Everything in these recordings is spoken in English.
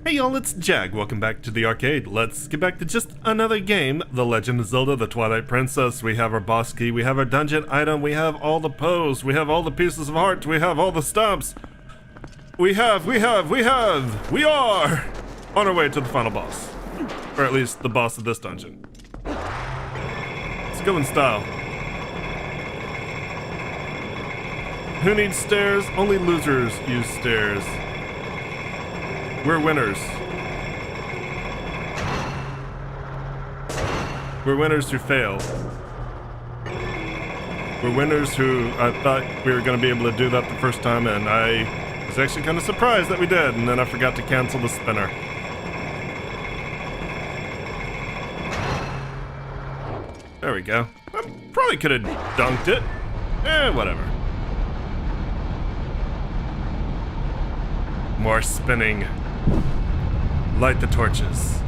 Hey y'all, it's Jag. Welcome back to the arcade. Let's get back to just another game, The Legend of Zelda, the Twilight Princess. We have our boss key, we have our dungeon item, we have all the pose, we have all the pieces of heart, we have all the stumps. We are on our way to the final boss. Or at least the boss of this dungeon. Let's go in style. Who needs stairs? Only losers use stairs. We're winners. We're winners who fail. We're winners who I thought we were going to be able to do that the first time, and I was actually kind of surprised that we did, and then I forgot to cancel the spinner. There we go. I probably could have dunked it. Whatever. More spinning. Light the torches.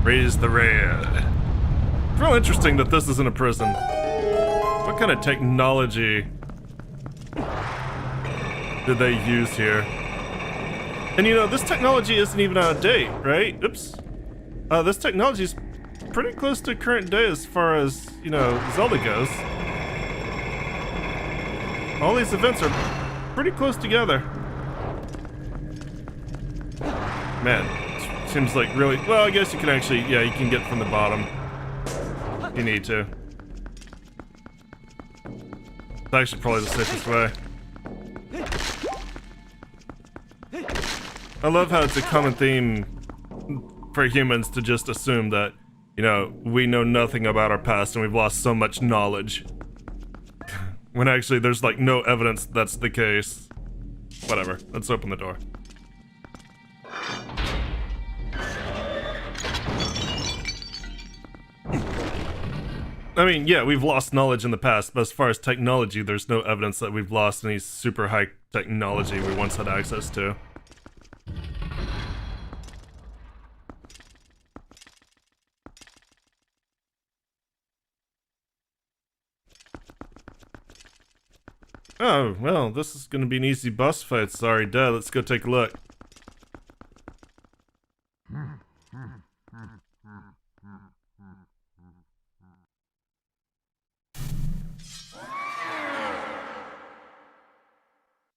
Raise the red. It's real interesting that this isn't a prison. What kind of technology did they use here? And you know, this technology isn't even out of date, right? Oops. This technology is pretty close to current day as far as, you know, Zelda goes. All these events are pretty close together. Man, seems like really... Well, I guess you can actually... Yeah, you can get from the bottom. If you need to. It's actually probably the safest way. I love how it's a common theme for humans to just assume that, you know, we know nothing about our past and we've lost so much knowledge. When actually there's like no evidence that's the case. Whatever, let's open the door. I mean, yeah, we've lost knowledge in the past, but as far as technology, there's no evidence that we've lost any super high technology we once had access to. Oh, well, this is gonna be an easy boss fight. Sorry, Dad. Let's go take a look.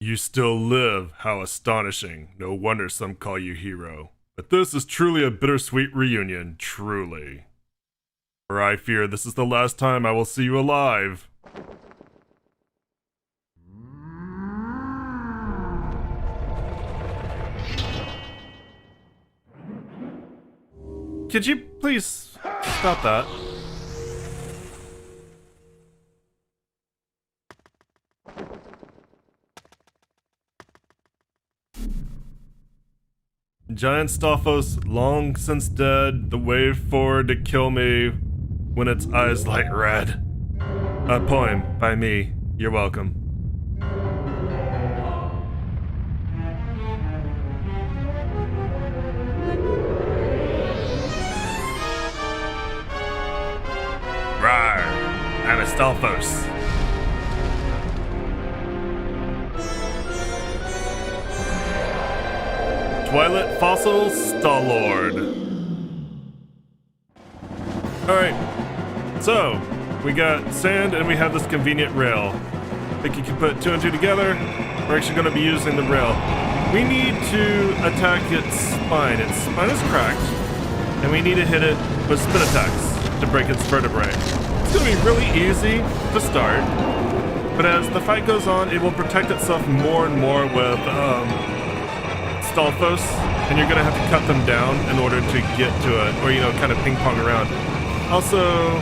You still live. How astonishing. No wonder some call you hero. But this is truly a bittersweet reunion. Truly. For I fear this is the last time I will see you alive. Could you please stop that? Giant Stalfos, long since dead, the way forward to kill me when its eyes light red. A poem by me. You're welcome. Rawr! I'm Stalfos. Twilight Fossil Star-Lord. Alright, so we got sand and we have this convenient rail. I think you can put two and two together. We're actually going to be using the rail. We need to attack its spine. Its spine is cracked, and we need to hit it with spin attacks to break its vertebrae. It's going to be really easy to start, but as the fight goes on, it will protect itself more and more with Stalfos, and you're gonna have to cut them down in order to get to it, or, you know, kind of ping pong around. Also,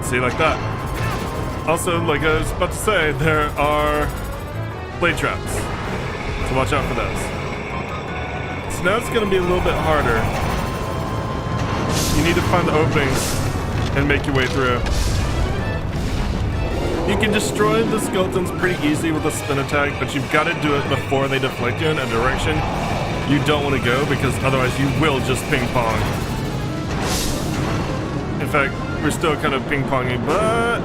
see, like that. Also, like I was about to say, there are blade traps, so watch out for those. So now it's gonna be a little bit harder. You need to find the openings and make your way through. You can destroy the skeletons pretty easy with a spin attack, but you've got to do it before they deflect you in a direction you don't want to go, because otherwise you will just ping pong. In fact, we're still kind of ping ponging, but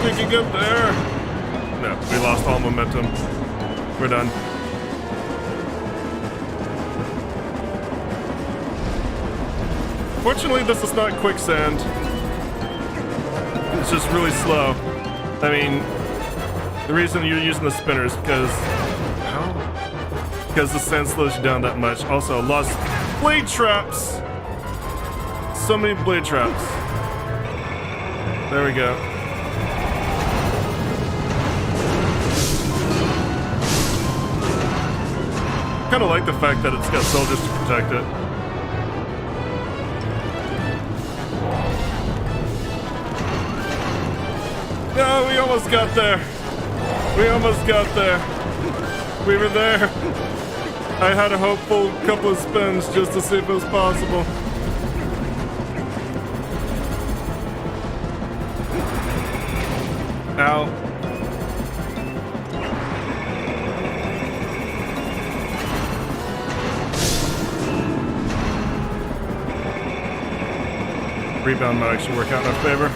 think we can get there. No, we lost all momentum. We're done. Fortunately, this is not quicksand. It's just really slow. I mean, the reason you're using the spinner is because... How? Because the sand slows you down that much. Also, lost blade traps. So many blade traps. There we go. Kind of like the fact that it's got soldiers to protect it. No, we almost got there. We almost got there. We were there. I had a hopeful couple of spins just to see if it was possible. Ow. Rebound might actually work out in our favor.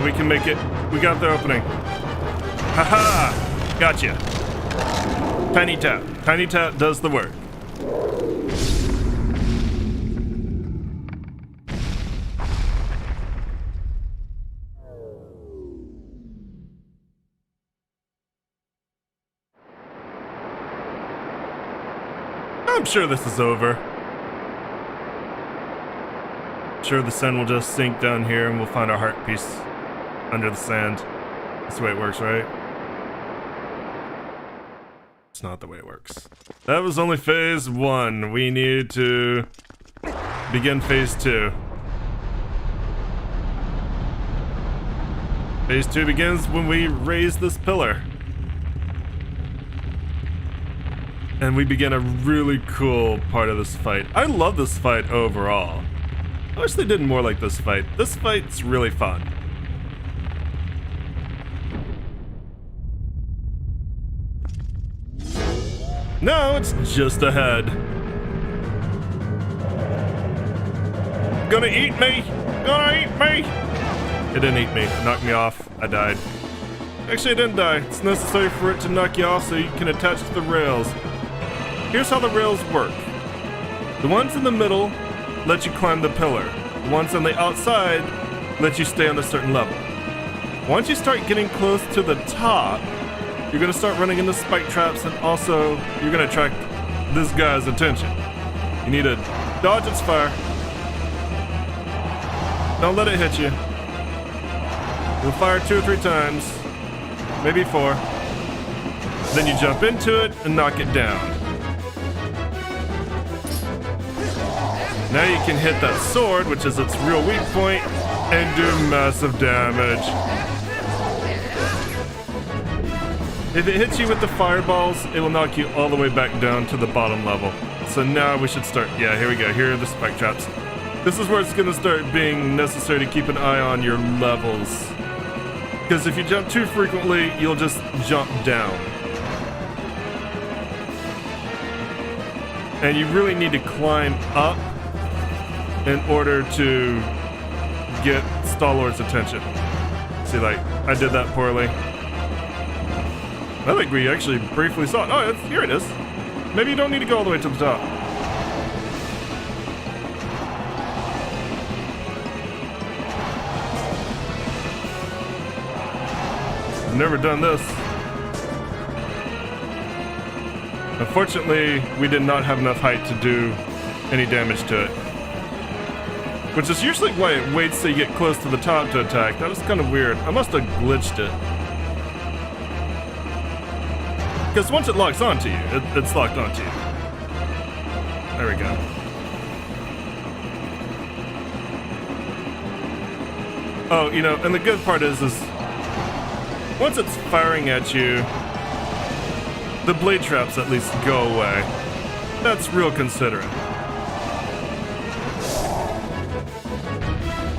We can make it. We got the opening. Haha! Gotcha. Tiny tap. Tiny tap does the work. I'm sure this is over. I'm sure the sun will just sink down here and we'll find our heart piece under the sand. That's the way it works, right? It's not the way it works. That was only phase 1. We need to begin phase 2. Phase 2 begins when we raise this pillar. And we begin a really cool part of this fight. I love this fight overall. I wish they did more like this fight. This fight's really fun. No, it's just ahead. Gonna eat me! Gonna eat me! It didn't eat me. It knocked me off. I died. Actually, I didn't die. It's necessary for it to knock you off so you can attach to the rails. Here's how the rails work. The ones in the middle let you climb the pillar. The ones on the outside let you stay on a certain level. Once you start getting close to the top, you're gonna start running into spike traps, and also you're gonna attract this guy's attention. You need to dodge its fire. Don't let it hit you. You'll fire 2 or 3 times, maybe 4. Then you jump into it and knock it down. Now you can hit that sword, which is its real weak point, and do massive damage. If it hits you with the fireballs, it will knock you all the way back down to the bottom level. So now we should start. Yeah, here we go. Here are the spike traps. This is where it's going to start being necessary to keep an eye on your levels. Because if you jump too frequently, you'll just jump down. And you really need to climb up in order to get Star-Lord's attention. See, like, I did that poorly. I think we actually briefly saw it. Oh, here it is. Maybe you don't need to go all the way to the top. I've never done this. Unfortunately, we did not have enough height to do any damage to it. Which is usually why it waits till you get close to the top to attack. That was kind of weird. I must have glitched it. Because once it locks onto you, it's locked onto you. There we go. Oh, you know, and the good part is once it's firing at you, the blade traps at least go away. That's real considerate.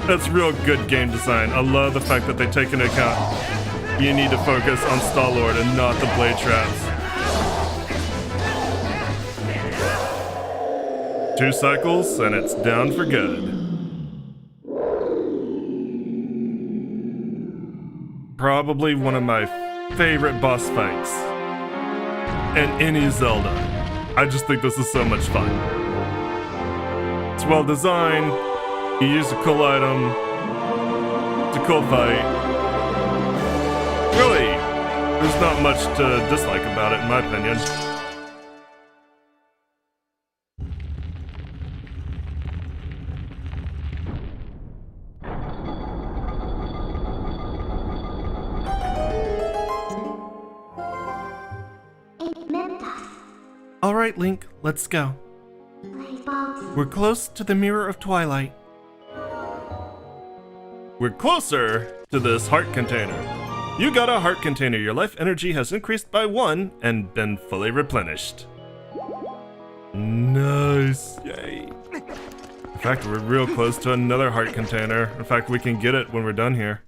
That's real good game design. I love the fact that they take into account you need to focus on Star-Lord and not the blade traps. 2 cycles, and it's down for good. Probably one of my favorite boss fights in any Zelda. I just think this is so much fun. It's well designed, you use a cool item, it's a cool fight. Really, there's not much to dislike about it in my opinion. Alright, Link, let's go. We're close to the Mirror of Twilight. We're closer to this heart container. You got a heart container. Your life energy has increased by 1 and been fully replenished. Nice. Yay. In fact, we're real close to another heart container. In fact, we can get it when we're done here.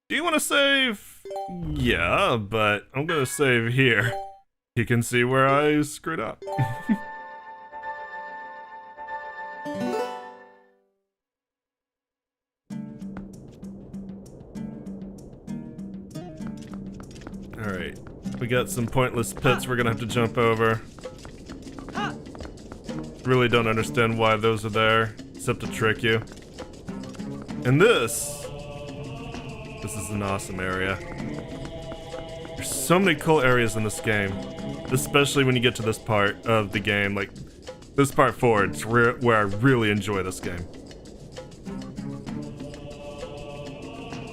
Do you want to save? Yeah, but I'm gonna save here. You can see where I screwed up. Alright, we got some pointless pits we're gonna have to jump over. Really don't understand why those are there, except to trick you. And this is an awesome area. There's so many cool areas in this game, especially when you get to this part of the game, like this part forward, it's where I really enjoy this game.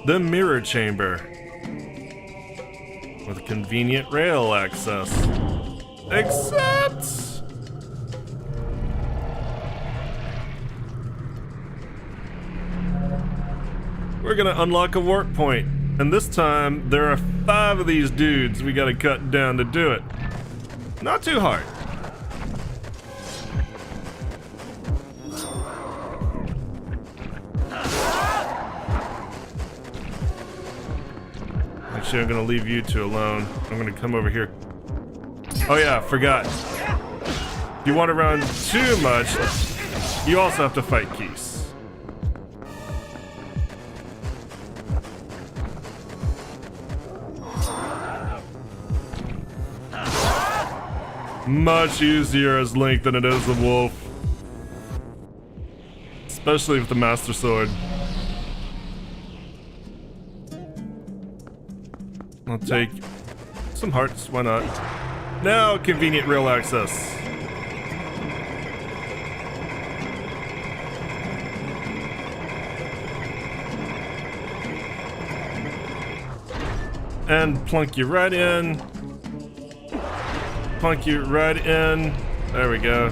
The Mirror Chamber, with convenient rail access. Except we're gonna unlock a warp point, and this time there are 5 of these dudes we gotta cut down to do it. Not too hard. Actually, I'm gonna leave you 2 alone. I'm gonna come over here. Oh yeah, forgot. If you want to run too much, you also have to fight Keys. Much easier as Link than it is the wolf. Especially with the Master Sword. I'll take some hearts, why not? Now, convenient rail access. And plunk you right in. Plunk you right in. There we go.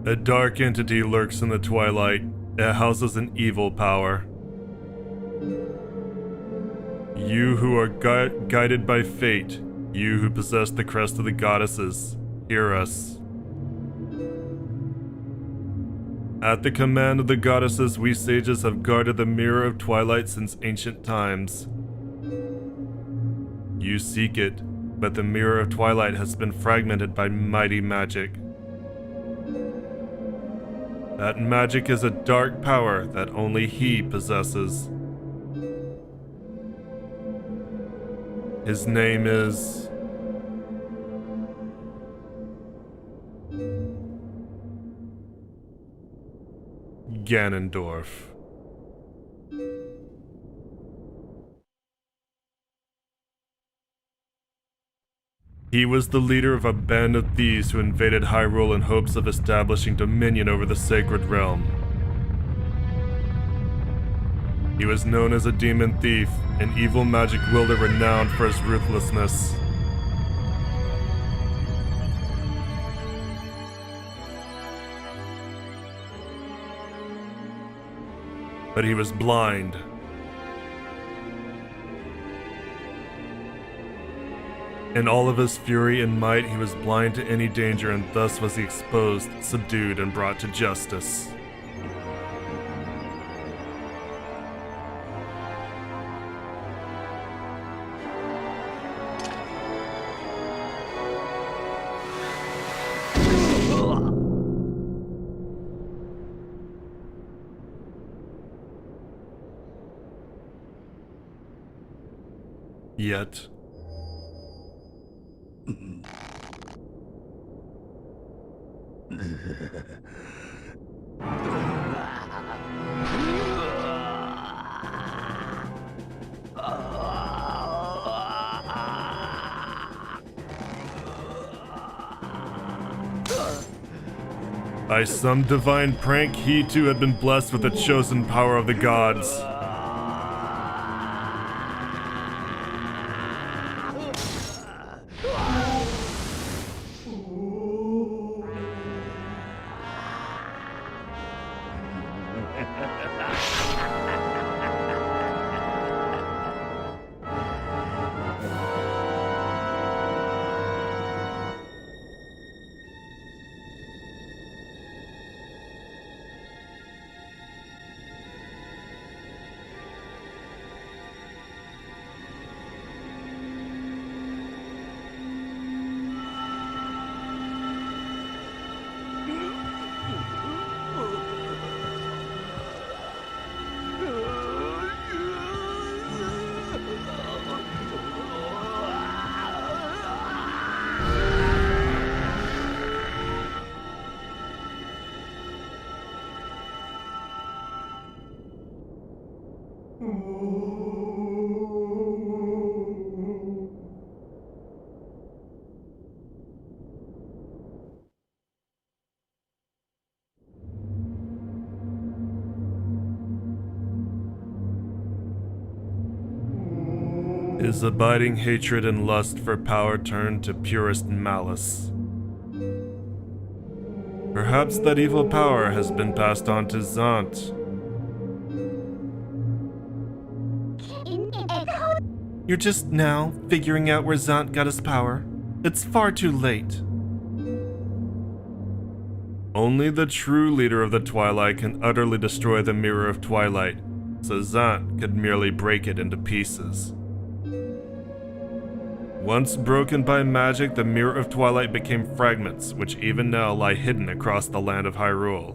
A dark entity lurks in the twilight. It houses an evil power. You who are guided by fate, you who possess the crest of the goddesses, hear us. At the command of the goddesses, we sages have guarded the Mirror of Twilight since ancient times. You seek it, but the Mirror of Twilight has been fragmented by mighty magic. That magic is a dark power that only he possesses. His name is... Ganondorf. He was the leader of a band of thieves who invaded Hyrule in hopes of establishing dominion over the sacred realm. He was known as a demon thief, an evil magic wielder renowned for his ruthlessness. But he was blind. In all of his fury and might, he was blind to any danger, and thus was he exposed, subdued, and brought to justice. Yet... By some divine prank, he too had been blessed with the chosen power of the gods. His abiding hatred and lust for power turned to purest malice. Perhaps that evil power has been passed on to Zant. You're just now figuring out where Zant got his power. It's far too late. Only the true leader of the Twilight can utterly destroy the Mirror of Twilight, so Zant could merely break it into pieces. Once broken by magic, the Mirror of Twilight became fragments, which even now lie hidden across the land of Hyrule.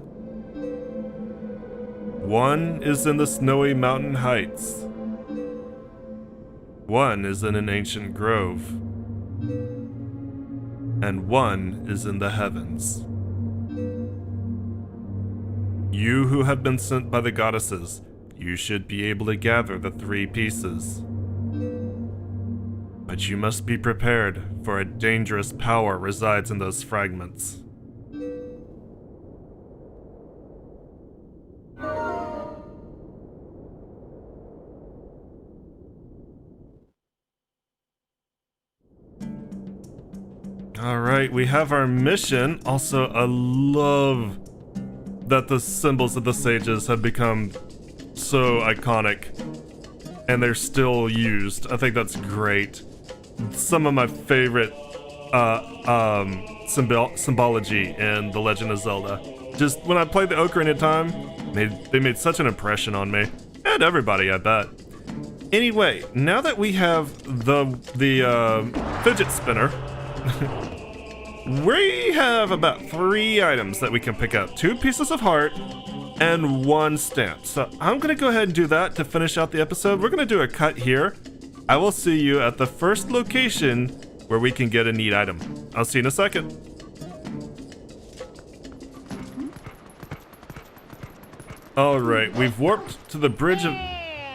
One is in the snowy mountain heights. One is in an ancient grove. And one is in the heavens. You who have been sent by the goddesses, you should be able to gather the three pieces. But you must be prepared, for a dangerous power resides in those fragments. Alright, we have our mission. Also, I love that the symbols of the sages have become so iconic. And they're still used. I think that's great. Some of my favorite symbology in The Legend of Zelda. Just when I played the Ocarina of Time, they made such an impression on me. And everybody, I bet. Anyway, now that we have the fidget spinner, we have about 3 items that we can pick up. 2 pieces of heart and 1 stamp. So I'm gonna go ahead and do that to finish out the episode. We're gonna do a cut here. I will see you at the first location where we can get a neat item. I'll see you in a second. Alright, we've warped to the bridge of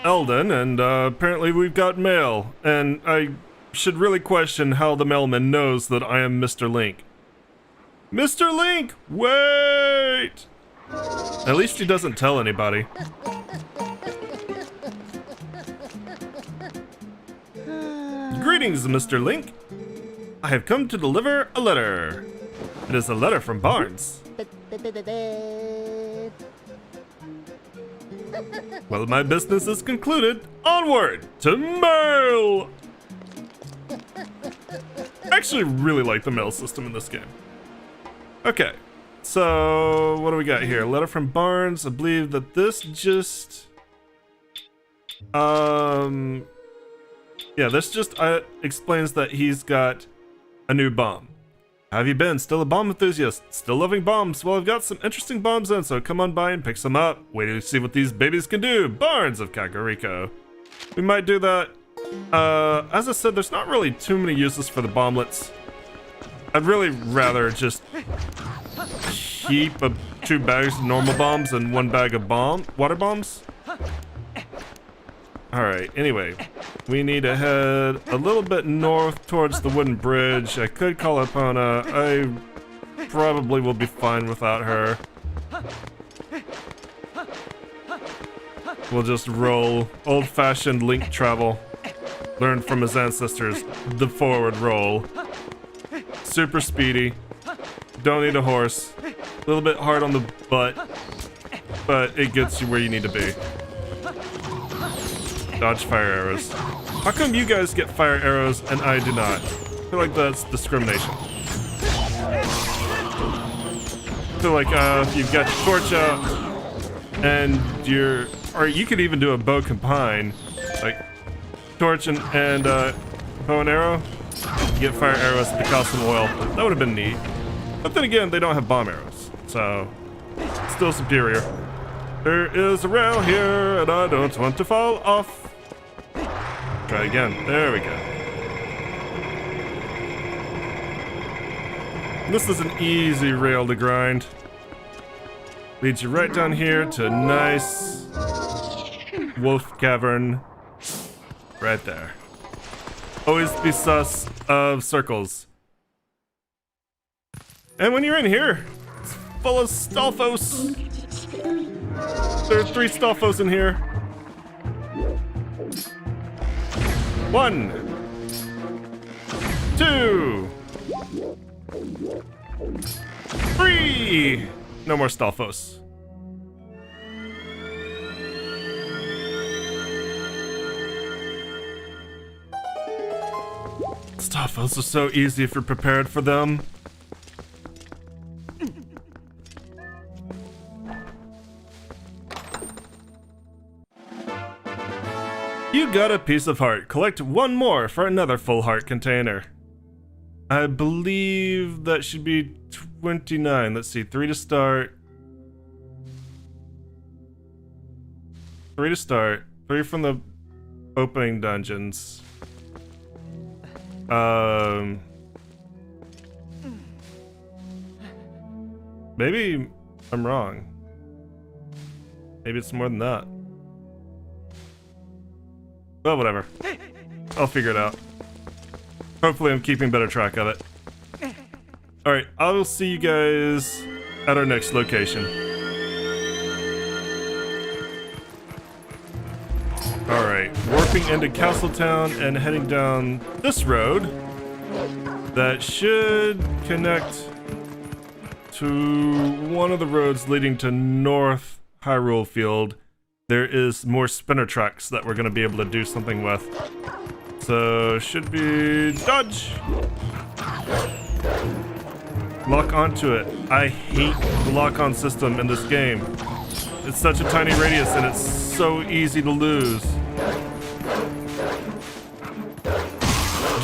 Eldon, and apparently we've got mail. And I should really question how the mailman knows that I am Mr. Link. Mr. Link, wait! At least he doesn't tell anybody. Greetings, Mr. Link. I have come to deliver a letter. It is a letter from Barnes. Well, my business is concluded. Onward to mail! I actually really like the mail system in this game. Okay, so what do we got here? A letter from Barnes. I believe that this just... Yeah, this just explains that he's got a new bomb. How have you been? Still a bomb enthusiast? Still loving bombs? Well, I've got some interesting bombs in, so come on by and pick some up. Wait to see what these babies can do. Barnes of Kakariko. We might do that. As I said, there's not really too many uses for the bomblets. I'd really rather just keep 2 bags of normal bombs and 1 bag of water bombs. Alright, anyway, we need to head a little bit north towards the wooden bridge. I could call Epona. I probably will be fine without her. We'll just roll old-fashioned Link travel. Learned from his ancestors, the forward roll. Super speedy. Don't need a horse. A little bit hard on the butt, but it gets you where you need to be. Dodge fire arrows. How come you guys get fire arrows and I do not? I feel like that's discrimination. I feel like if you've got your torch out and or you could even do a bow combine, like torch and bow and arrow, you get fire arrows to cost some oil. That would have been neat. But then again, they don't have bomb arrows, so still superior. There is a rail here, and I don't want to fall off. Try again. There we go. This is an easy rail to grind. Leads you right down here to a nice wolf cavern. Right there. Always be sus of circles. And when you're in here, it's full of Stalfos. There are 3 Stalfos in here. 1, 2, 3. No more Stalfos. Stalfos are so easy if you're prepared for them. You got a piece of heart. Collect 1 more for another full heart container. I believe that should be 29. Let's see, 3 to start. 3 to start. 3 from the opening dungeons. Maybe I'm wrong. Maybe it's more than that. Well, whatever. I'll figure it out. Hopefully I'm keeping better track of it. Alright, I will see you guys at our next location. Alright, warping into Castletown and heading down this road that should connect to one of the roads leading to North Hyrule Field. There is more spinner tracks that we're going to be able to do something with. So, should be dodge. Lock onto it. I hate the lock-on system in this game. It's such a tiny radius and it's so easy to lose.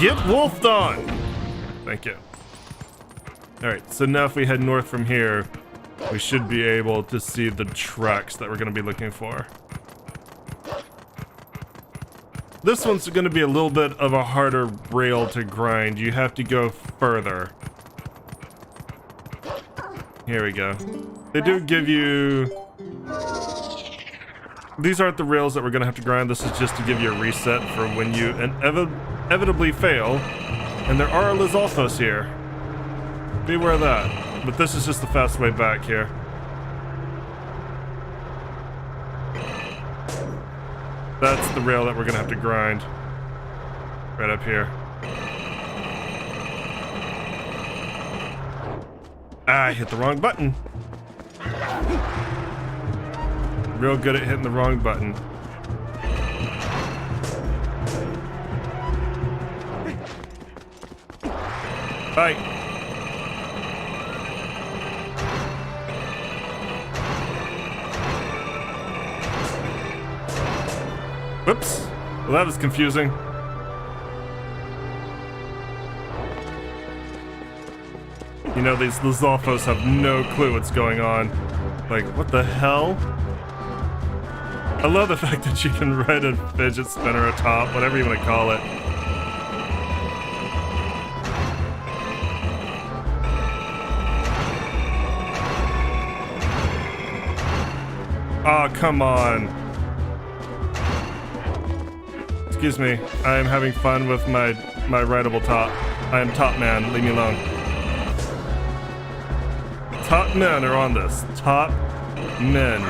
Get wolfed on! Thank you. Alright, so now if we head north from here, we should be able to see the tracks that we're going to be looking for. This one's going to be a little bit of a harder rail to grind. You have to go further. Here we go. They do give you... These aren't the rails that we're going to have to grind. This is just to give you a reset for when you inevitably fail. And there are Lizalfos here. Beware of that. But this is just the fast way back here. That's the rail that we're gonna have to grind. Right up here. Ah, I hit the wrong button. Real good at hitting the wrong button. Bye. Whoops. Well, that was confusing. You know, these Lizalfos have no clue what's going on. Like, what the hell? I love the fact that you can ride a fidget spinner atop, whatever you want to call it. Oh, come on. Excuse me, I am having fun with my rideable top. I am top man, leave me alone. Top men are on this. Top men.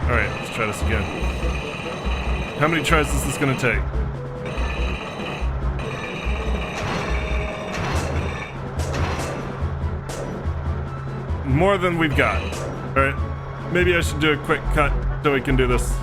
Alright, let's try this again. How many tries is this gonna take? More than we've got. Alright, maybe I should do a quick cut so we can do this.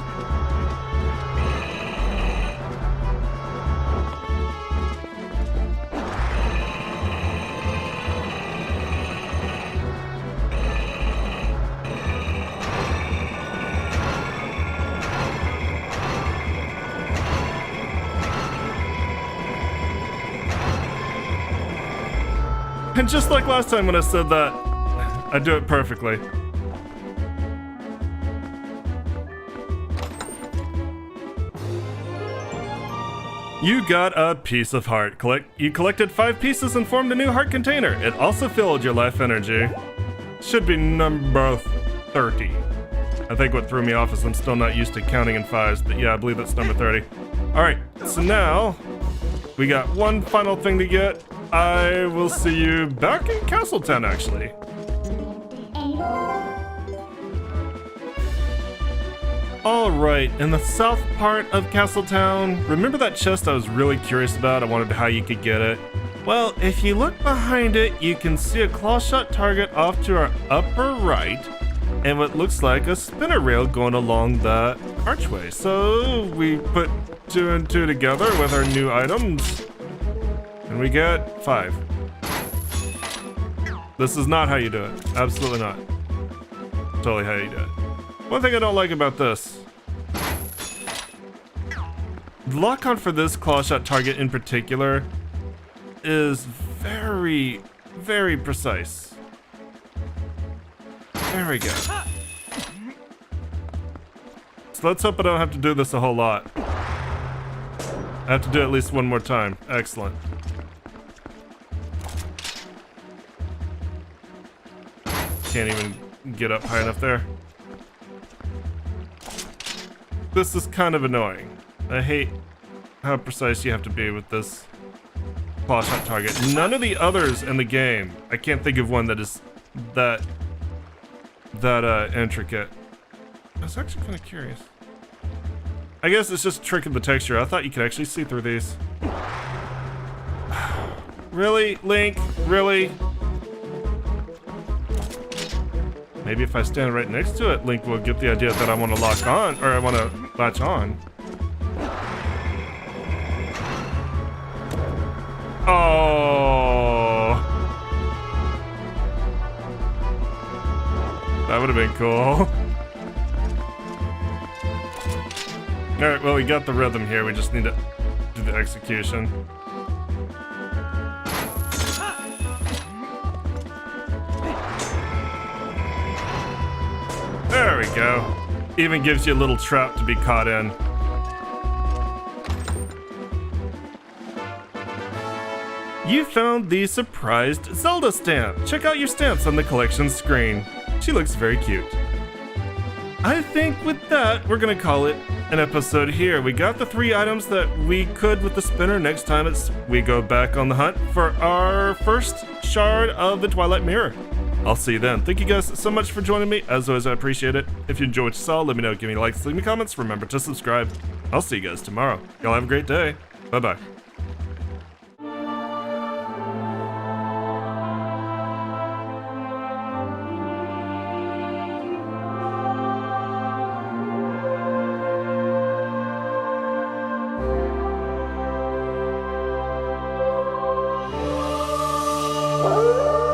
And just like last time when I said that, I do it perfectly. You got a piece of heart. You collected 5 pieces and formed a new heart container. It also filled your life energy. Should be number 30. I think what threw me off is I'm still not used to counting in 5s, but yeah, I believe that's number 30. Alright, so now we got one final thing to get. I will see you back in Castletown, actually. Alright, in the south part of Castletown, remember that chest I was really curious about? I wanted how you could get it. Well, if you look behind it, you can see a claw shot target off to our upper right, and what looks like a spinner rail going along that archway. So we put 2 and 2 together with our new items, and we get 5. This is not how you do it. Absolutely not. Totally how you do it. One thing I don't like about this. The lock-on for this claw shot target in particular is very, very precise. There we go. So let's hope I don't have to do this a whole lot. I have to do it at least one more time. Excellent. Can't even get up high enough there. This is kind of annoying. I hate how precise you have to be with this claw shot target. None of the others in the game, I can't think of one that is that intricate. I was actually kind of curious. I guess it's just a trick of the texture. I thought you could actually see through these. Really, Link? Really? Maybe if I stand right next to it, Link will get the idea that I want to lock on, or I want to latch on. Oh. That would have been cool. Alright, well, we got the rhythm here. We just need to do the execution. There we go. Even gives you a little trap to be caught in. You found the surprised Zelda stamp. Check out your stamps on the collection screen. She looks very cute. I think with that, we're gonna call it an episode here. We got the 3 items that we could with the spinner. Next time we go back on the hunt for our first shard of the Twilight Mirror. I'll see you then. Thank you guys so much for joining me. As always, I appreciate it. If you enjoyed what you saw, let me know. Give me likes, leave me comments. Remember to subscribe. I'll see you guys tomorrow. Y'all have a great day. Bye-bye. Oh.